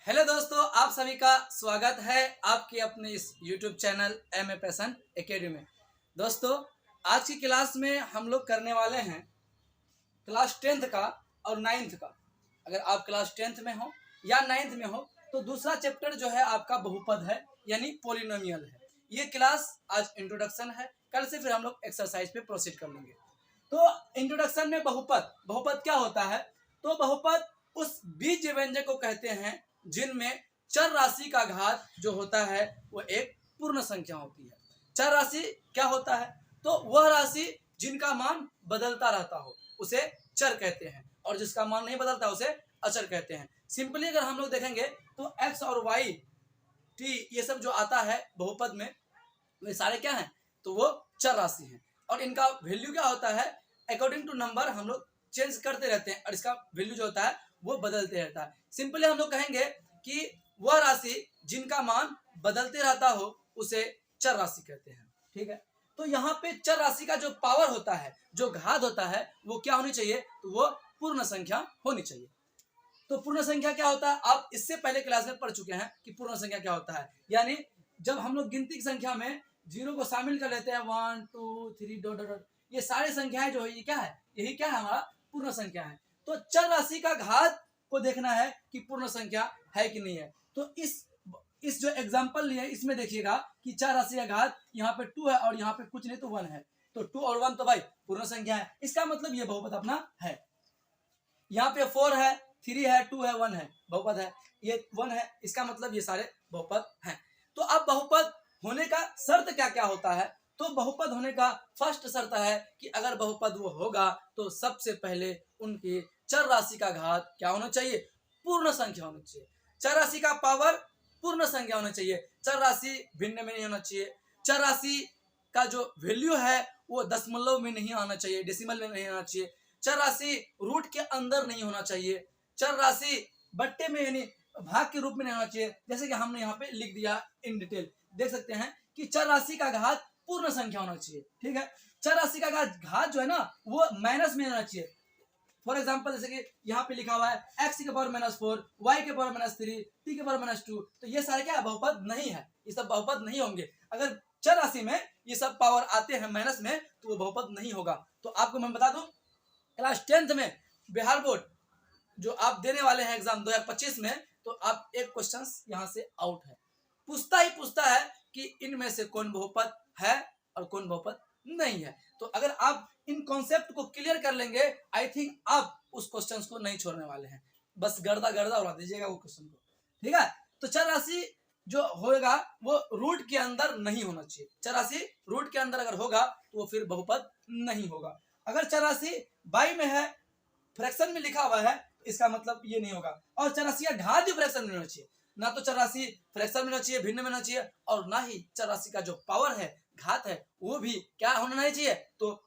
Hello दोस्तों, आप सभी का स्वागत है आपके अपने इस YouTube channel M Passion Academy में। दोस्तों, आज की क्लास में हम लोग करने वाले हैं क्लास 10th का और 9th का। अगर आप क्लास 10th में हो या 9th में हो तो दूसरा चैप्टर जो है आपका बहुपद है, यानी पॉलिनोमियल है। ये क्लास आज इंट्रोडक्शन है, कल से फिर हम लोग एक्सरसाइज पे प्रोसीड कर लेंगे। तो इंट्रोडक्शन में बहुपद क्या होता है? तो बहुपद उस बीज व्यंजक को कहते हैं जिनमें चर राशि का घात जो होता है वो एक पूर्ण संख्या होती है। चर राशि क्या होता है? तो वह राशि जिनका मान बदलता रहता हो उसे चर कहते हैं, और जिसका मान नहीं बदलता उसे अचर कहते हैं। सिंपली अगर हम लोग देखेंगे तो x और y t ये सब जो आता है बहुपद में, वे सारे क्या हैं? तो वो चर राशि हैं, और इनका वैल्यू क्या होता है? अकॉर्डिंग टू नंबर हम लोग चेंज करते रहते हैं, और इसका वैल्यू जो होता है वो बदलते रहता है। सिंपली हम लोग कहेंगे कि वह राशि जिनका मान बदलते रहता हो उसे चर राशि कहते हैं। ठीक है, तो यहाँ पे चर राशि का जो पावर होता है, जो घात होता है, वो क्या होनी चाहिए? तो वो पूर्ण संख्या होनी चाहिए। तो पूर्ण संख्या क्या होता है? आप इससे पहले क्लास में पढ़ चुके हैं कि पूर्ण संख्या क्या होता है। यानी जब हम लोग गिनती की संख्या में जीरो को शामिल कर लेते हैं, 1 2 3 डॉट डॉट, ये सारी संख्याएं जो है ये क्या है? यही क्या है? हमारा पूर्ण संख्या है। तो चर राशि का घात को देखना है कि पूर्ण संख्या है कि नहीं है। तो इस जो एग्जांपल लिए इसमें देखिएगा कि चर राशि का घात यहाँ पे 2 है और यहाँ पे कुछ नहीं तो 1 है। तो 2 और 1 तो भाई पूर्ण संख्या है, इसका मतलब ये बहुपद अपना है। यहाँ पे 4 है, 3 है, 2 है, 1 है, बहुपद है। ये 1 है, इसका मतलब ये सारे बहुपद हैं। तो अब बहुपद होने का शर्त क्या क्या होता है? तो बहुपद होने का फर्स्ट शर्त है कि अगर बहुपद वो होगा तो सबसे पहले उनकी चर राशि का घात क्या होना चाहिए? पूर्ण संख्या होना चाहिए। चर राशि का पावर पूर्ण संख्या होना चाहिए। चर राशि भिन्न में नहीं होना चाहिए। चर राशि का जो वैल्यू है वो दशमलव में नहीं आना चाहिए, डेसिमल में नहीं आना चाहिए। चर राशि रूट के अंदर नहीं होना चाहिए। चर राशि बट्टे में यानी भाग के रूप में नहीं होना चाहिए। जैसे कि हमने यहाँ पे लिख दिया इन डिटेल, देख सकते हैं कि चर राशि का घात पूर्ण संख्या होना चाहिए। ठीक है, चर राशि का घात जो है ना वो माइनस में होना चाहिए। फॉर एग्जाम्पल जैसे कि यहाँ पे लिखा हुआ है x के पावर -4, y के पावर -3, t के पावर -2, तो ये सारे क्या बहुपद नहीं है, ये सब बहुपद नहीं होंगे। अगर चर राशि में ये सब पावर आते हैं माइनस में तो वो बहुपद नहीं होगा। तो आपको मैं बता दूं, क्लास 10th में बिहार बोर्ड जो आप देने वाले हैं एग्जाम 2025 में, तो आप एक क्वेश्चन यहाँ से आउट है। पूछता है कि इनमें से कौन बहुपद है और कौन बहुपद नहीं है। तो अगर आप इन कॉन्सेप्ट को क्लियर कर लेंगे, आई थिंक आप उस क्वेश्चन को नहीं छोड़ने वाले हैं। बस गर्दा उड़ा दीजिएगा वो क्वेश्चन को। ठीक है, तो चर राशि जो होगा वो रूट के अंदर नहीं होना चाहिए। चर राशि रूट के अंदर अगर होगा तो वो फिर बहुपद नहीं होगा। अगर चर राशि बाई में है, फ्रैक्शन में लिखा हुआ है, इसका मतलब ये नहीं होगा। और चर राशि का घात भी फ्रैक्शन में होना चाहिए। ना तो चर राशि फ्रैक्शन में होना चाहिए, भिन्न में होना चाहिए, और ना ही चर राशि का जो पावर है, घात है, वो भी क्या होना नहीं चाहिए? तो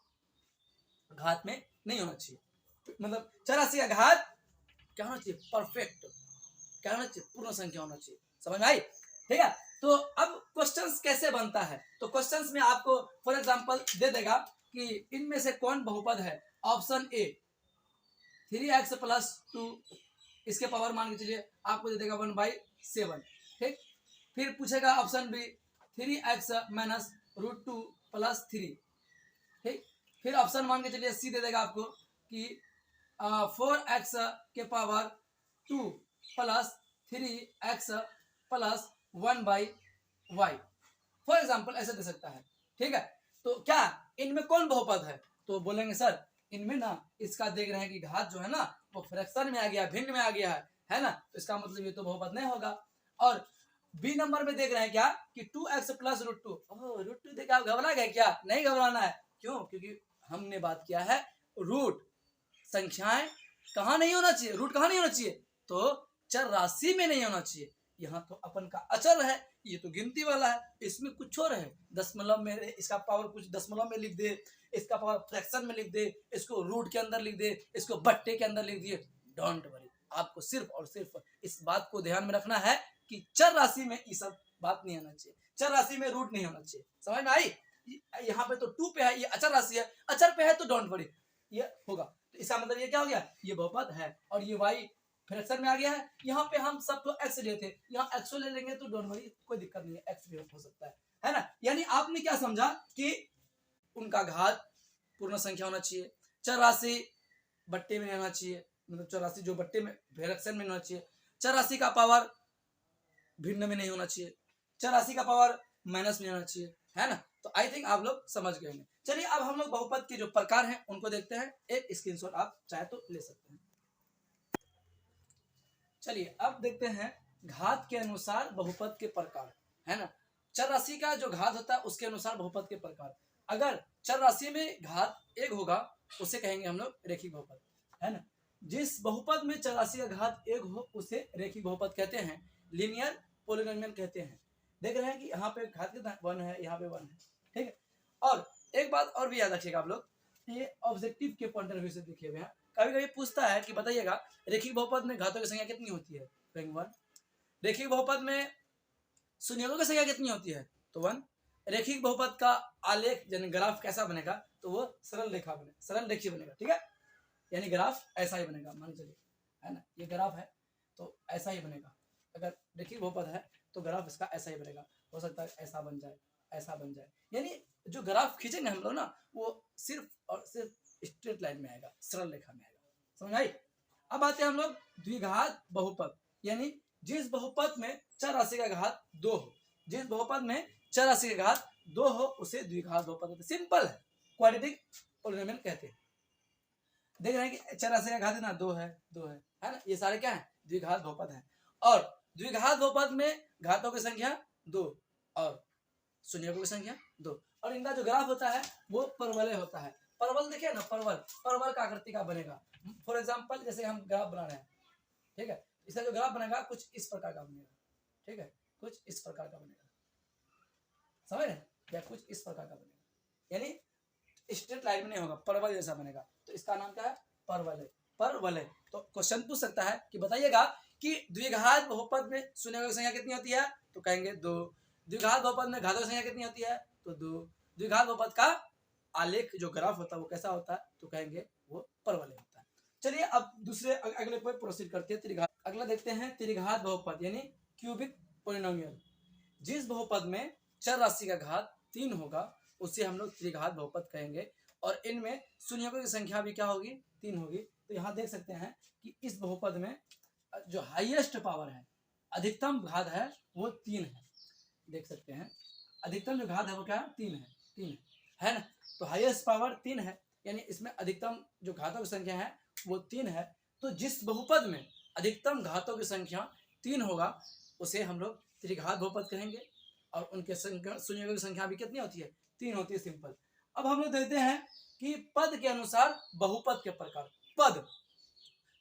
घात में नहीं होना चाहिए। मतलब चर राशि का घात क्या होना चाहिए? परफेक्ट क्या होना चाहिए? पूर्ण संख्या होना चाहिए। समझ में आई? ठीक है, तो अब क्वेश्चंस कैसे बनता है? तो क्वेश्चंस में आपको फॉर एग्जांपल दे देगा कि इनमें से कौन बहुपद है। ऑप्शन ए 3x + 2, इसके पावर मान के चलिए आपको दे देगा 1/7। ठीक, फिर पूछेगा ऑप्शन बी 3x - √2 + 3। ठीक, फिर ऑप्शन मान के चलिए सी दे देगा आपको कि 4x के power 2 + 3x + 1/y। For example ऐसे दे सकता है। ठीक है, तो क्या इनमें कौन बहुपद है? तो बोलेंगे सर इनमें ना इसका देख रहे हैं कि घात जो है ना वो फ्रैक्शन में आ गया, भिन्न में आ गया है ना, तो इसका मतलब ये तो बहुपद नहीं होगा। और बी नंबर में देख रहे हैं क्या कि 2x + √2। √2 देखा आप घबरा गए क्या? नहीं घबराना है। क्यों? क्योंकि हमने बात किया है रूट संख्याएं कहाँ नहीं होना चाहिए, रूट कहाँ नहीं होना चाहिए? तो चर राशि में नहीं होना चाहिए। यहाँ तो अपन का अचर है, ये तो गिनती वाला है, इसमें कुछ और है। दशमलव में इसका पावर कुछ दशमलव में लिख दे, इसका पावर फ्रैक्शन में लिख दे, इसको रूट के अंदर लिख दे, इसको बट्टे के अंदर लिख दिए। डोंट वरी, आपको सिर्फ और सिर्फ इस बात को ध्यान में रखना है कि चर राशि में ये सब बात नहीं आना चाहिए। चर राशि में रूट नहीं होना चाहिए। समझ में आई? यहाँ पे तो 2 पे है, ये अचर राशि है, अचर पे है तो डोंट वरी, ये होगा। तो इसका मतलब ये क्या हो गया? ये बहुपद है। और ये y फ्रैक्शन में आ गया है। यहाँ पे हम सब तो एक्स लिए थे, यहाँ एक्स ले लेंगे तो डोंट वरी, कोई दिक्कत नहीं है, एक्स भी हो सकता है ना। यानी आपने क्या समझा कि उनका घात पूर्ण संख्या होना चाहिए, चर राशि बट्टे में होना चाहिए, मतलब चर राशि जो बट्टे में फ्रैक्शन में होना चाहिए, चर राशि का पावर भिन्न में नहीं होना चाहिए, चर राशि का पावर माइनस में होना चाहिए, है ना। तो आई थिंक आप लोग समझ गए होंगे। चलिए अब हम लोग बहुपद के जो प्रकार हैं उनको देखते हैं। एक स्क्रीनशॉट आप चाहे तो ले सकते हैं। चलिए अब देखते हैं घात के अनुसार बहुपद के प्रकार, है ना। चर राशि का जो घात होता है उसके अनुसार बहुपद के प्रकार। अगर चर राशि में घात एक होगा उसे कहेंगे हम लोग रेखिक बहुपद, है ना। जिस बहुपद में चर राशि का घात एक हो उसे रेखिक बहुपद कहते हैं, लीनियर पॉलिनोमियल कहते हैं। देख रहे हैं कि यहाँ पे घात कितना 1 है, यहाँ पे 1 है, ठीक है। और एक बात और भी याद रखिएगा आप लोग, ये ऑब्जेक्टिव के पॉइंट ऑफ व्यू से देखे हुए हैं। कभी कभी पूछता है कि बताइएगा रेखिक बहुपद में घातों की संख्या कितनी होती है, तो 1। रेखिक बहुपद में शून्यकों की संख्या कितनी होती है, तो 1। रेखिक बहुपद का आलेख यानी ग्राफ कैसा बनेगा, तो वो सरल रेखा बने, सरल रेखीय बनेगा, ठीक है। यानी ग्राफ ऐसा ही बनेगा, मान चलिए, है ना, ये ग्राफ है तो ऐसा ही बनेगा। अगर रेखिक बहुपद है तो ग्राफ इसका ऐसा ही बनेगा, हो सकता है ऐसा बन जाए, ऐसा बन जाए। यानी जो ग्राफ खींचेंगे हम लोग ना वो सिर्फ और सिर्फ स्ट्रेट लाइन में आएगा, सरल रेखा में आएगा, समझ आई। अब आते हैं हम लोग द्विघात बहुपद, यानी जिस बहुपद में चर राशि का घात 2 हो, जिस बहुपद में चर राशि का घात 2 हो उसे द्विघात बहुपद कहते हैं। सिंपल है, क्वाड्रेटिक पॉलिनोमियल कहते हैं। देख रहे हैं कि चर राशि का घात ना 2 है, 2 है ना, ये सारे क्या है, द्विघात बहुपद है। और द्विघात बहुपद में घातों की संख्या 2 और शून्यकों की संख्या 2, और इनका जो ग्राफ होता है वो परवलय होता है। परवल देखिए ना, परवल, परवल का आकृति का बनेगा। फॉर एग्जांपल जैसे हम ग्राफ बना रहे हैं, ठीक है, इसका जो ग्राफ बनेगा कुछ इस प्रकार का बनेगा, ठीक है, कुछ इस प्रकार का बनेगा, समझ रहे हैं, या कुछ इस प्रकार का बनेगा, यानी स्ट्रेट लाइन में नहीं होगा, परवल जैसा बनेगा, तो इसका नाम क्या है, परवलय, परवलय। तो क्वेश्चन पूछ सकता है कि बताइएगा कि द्विघात बहुपद में शून्यकों की संख्या कितनी होती है, तो कहेंगे 2। द्विघात बहुपद में घातों की संख्या कितनी होती है, तो 2। द्विघात बहुपद का आलेख जो ग्राफ होता है वो कैसा होता है, तो कहेंगे वो परवलय होता है। चलिए अब दूसरे अगले पर प्रोसीड करते हैं, त्रिघात। अगला देखते हैं त्रिघात बहुपद यानी क्यूबिक पॉलिनोमियल। जिस बहुपद में चर राशि का घात 3 होगा उसे हम लोग त्रिघात बहुपद कहेंगे, और इनमें शून्यकों की संख्या भी क्या होगी, 3 होगी। तो यहाँ देख सकते हैं कि इस बहुपद में जो हाईएस्ट पावर है, अधिकतम घात है वो 3 है, देख सकते हैं अधिकतम जो घात है वो क्या है, 3 है, 3 है ना। तो हाईएस्ट पावर 3 है, यानी इसमें अधिकतम जो घातों की संख्या है वो 3 है। तो जिस बहुपद में अधिकतम घातों की संख्या 3 होगा उसे हम लोग त्रिघात बहुपद कहेंगे, और उनके शून्यकों की संख्या भी कितनी होती है, 3 होती है, सिंपल। अब हम लोग देखते हैं कि पद के अनुसार बहुपद के प्रकार। पद,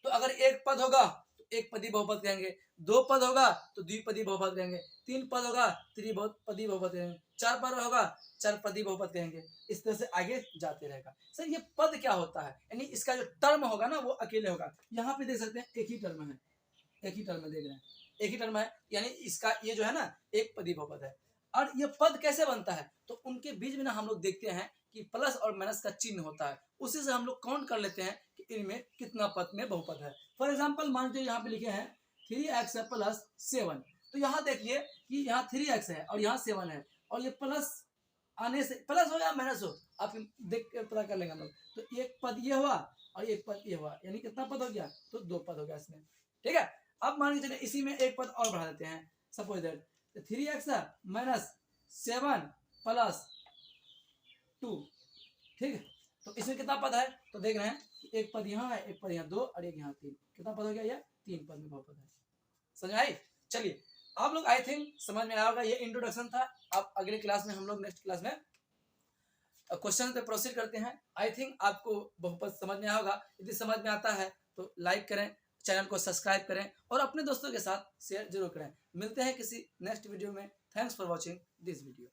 तो अगर एक पद होगा तो एक पदी बहुपद कहेंगे, 2 पद होगा तो द्विपदी बहुपद कहेंगे, 3 पद होगा त्रिपदी बहुपद कहेंगे, 4 पद होगा चारपदी बहुपद कहेंगे। इस तरह से आगे जाते रहेगा। सर ये पद क्या होता है, यानी इसका जो टर्म होगा ना वो अकेले होगा। यहाँ पे देख सकते हैं एक ही टर्म है, एक ही टर्म में देख रहे हैं, एक ही टर्म है, यानी इसका ये जो है ना एक पदी बहुपद है। और ये पद कैसे बनता है, तो उनके बीच में ना हम लोग देखते हैं कि प्लस और माइनस का चिन्ह होता है, उसी से हम लोग काउंट कर लेते हैं कि इनमें कितना पद में बहुपद है। फॉर एग्जांपल मान लीजिए यहाँ पे लिखे हैं 3x प्लस 7, तो यहाँ देखिए कि यहाँ 3x है और यहाँ 7 है, और ये प्लस आने से प्लस हो या माइनस हो आप देख कर पता कर लेंगे हम लोग। तो एक पद ये हुआ और एक पद ये हुआ, यानी कितना पद हो गया, तो 2 पद हो गया इसमें, ठीक है। अब मान के चलिए इसी में एक पद और बढ़ा देते हैं, suppose that 3x minus 7 plus 2, ठीक है। तो इसमें कितना पद है, तो देख रहे हैं कि एक पद यहाँ है, एक पद यहाँ 2 और एक यहाँ 3, कितना पद हो गया, ये 3 पद में बहुपद है। समझ आई। चलिए आप लोग आई थिंक समझ में आया होगा, ये इंट्रोडक्शन था। अब अगले क्लास में हम लोग नेक्स्ट क्लास में क्वेश्चन पे प्रोसीड करते हैं। आई थिंक आपको बहुपद समझ में आया होगा। यदि समझ में आता है तो लाइक करें, चैनल को सब्सक्राइब करें और अपने दोस्तों के साथ शेयर जरूर करें। मिलते हैं किसी नेक्स्ट वीडियो में। Thanks for watching this video.